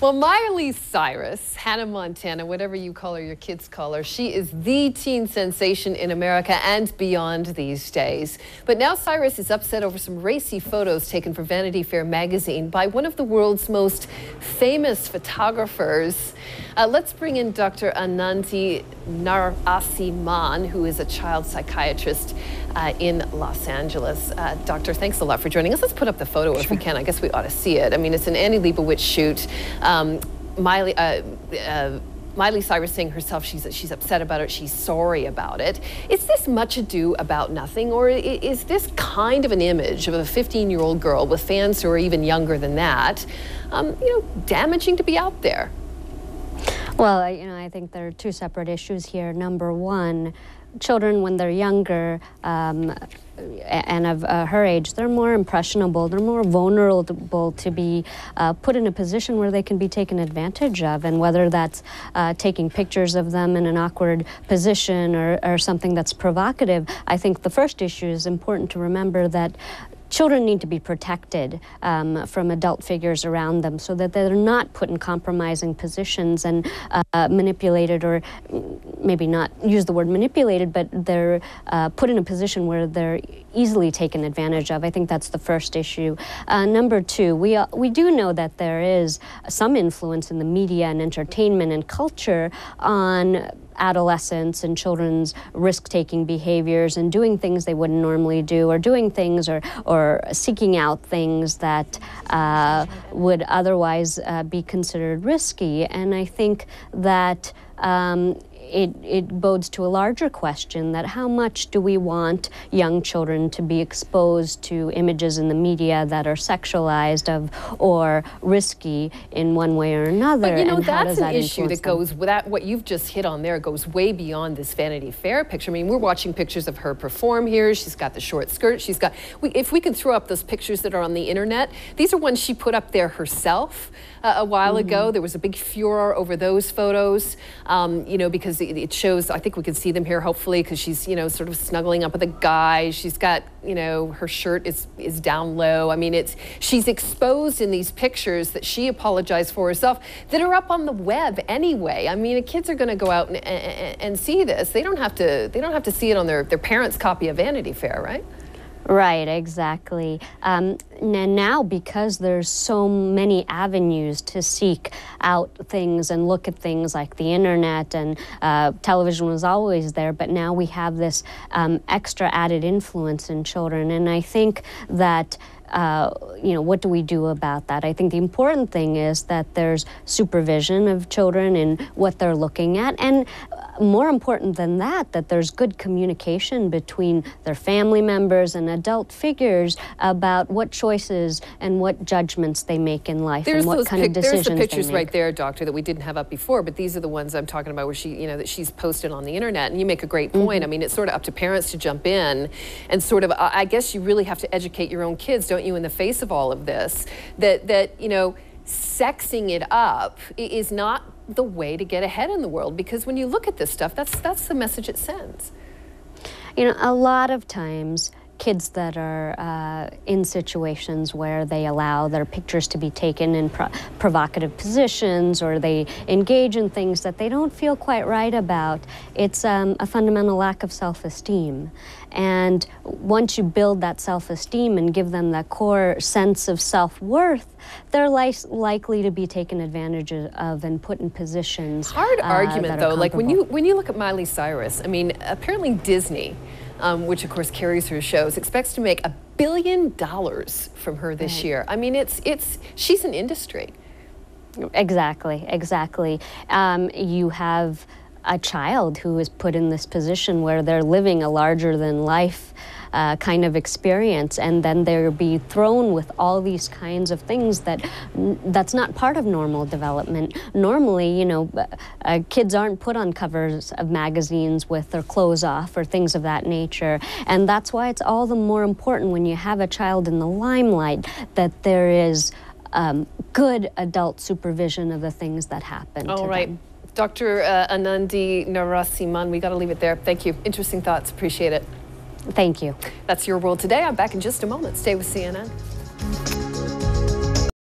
Well, Miley Cyrus, Hannah Montana, whatever you call her, your kids call her, she is the teen sensation in America and beyond these days. But now Cyrus is upset over some racy photos taken for Vanity Fair magazine by one of the world's most famous photographers. Let's bring in Dr. Anandhi Narasimhan, who is a child psychiatrist in Los Angeles. Doctor, thanks a lot for joining us. Let's put up the photo if we can. I guess we ought to see it. I mean, it's an Annie Leibovitz shoot. Miley Cyrus saying herself she's upset about it, she's sorry about it. Is this much ado about nothing, or is this kind of an image of a 15-year-old girl with fans who are even younger than that, damaging to be out there? Well, I think there are two separate issues here. Number one, children when they're younger and of her age, they're more impressionable, they're more vulnerable to be put in a position where they can be taken advantage of, and whether that's taking pictures of them in an awkward position or something that's provocative. I think the first issue is important to remember that children need to be protected from adult figures around them so that they're not put in compromising positions and manipulated, or maybe not use the word manipulated, but they're put in a position where they're easily taken advantage of. I think that's the first issue. Number two, we do know that there is some influence in the media and entertainment and culture on adolescents and children's risk-taking behaviors and doing things they wouldn't normally do, or doing things or seeking out things that would otherwise be considered risky. And I think that it bodes to a larger question, that how much do we want young children to be exposed to images in the media that are sexualized or risky in one way or another? But that's an issue that goes, what you've just hit on there goes way beyond this Vanity Fair picture. I mean, we're watching pictures of her perform here. She's got the short skirt. She's got, if we can throw up those pictures that are on the internet, these are ones she put up there herself a while ago. There was a big furor over those photos, because it shows, I think we can see them here hopefully, because she's, sort of snuggling up with a guy. She's got, her shirt is down low. I mean, she's exposed in these pictures that she apologized for herself that are up on the web anyway. I mean, kids are going to go out and see this. They don't have to see it on their parents' copy of Vanity Fair, right? Right, exactly. And now, because there's so many avenues to seek out things and look at things, like the internet, and television was always there, but now we have this extra added influence in children. And I think that what do we do about that? I think the important thing is that there's supervision of children and what they're looking at, and more important than that, that there's good communication between their family members and adult figures about what choices and what judgments they make in life, and what kind of decisions they make. There's the pictures right there, Doctor, that we didn't have up before, but these are the ones I'm talking about where she, that she's posted on the internet. And you make a great point. I mean, it's sort of up to parents to jump in and sort of, I guess you really have to educate your own kids, don't you, in the face of all of this, that sexing it up is not the way to get ahead in the world, because when you look at this stuff, that's the message it sends. A lot of times kids that are in situations where they allow their pictures to be taken in provocative positions, or they engage in things that they don't feel quite right about, it's a fundamental lack of self-esteem. And once you build that self-esteem and give them that core sense of self-worth, they're likely to be taken advantage of and put in positions. Hard argument, though. Like when you look at Miley Cyrus, I mean, apparently Disney, which of course carries her shows, expects to make $1 billion from her this year. I mean, she's an industry. Exactly. You have a child who is put in this position where they're living a larger-than-life kind of experience, and then they'll be thrown with all these kinds of things that's not part of normal development. Normally, kids aren't put on covers of magazines with their clothes off or things of that nature, and that's why it's all the more important when you have a child in the limelight that there is good adult supervision of the things that happen to them. Dr. Anandhi Narasimhan, we got to leave it there. Thank you. Interesting thoughts. Appreciate it. Thank you. That's Your World Today. I'm back in just a moment. Stay with CNN.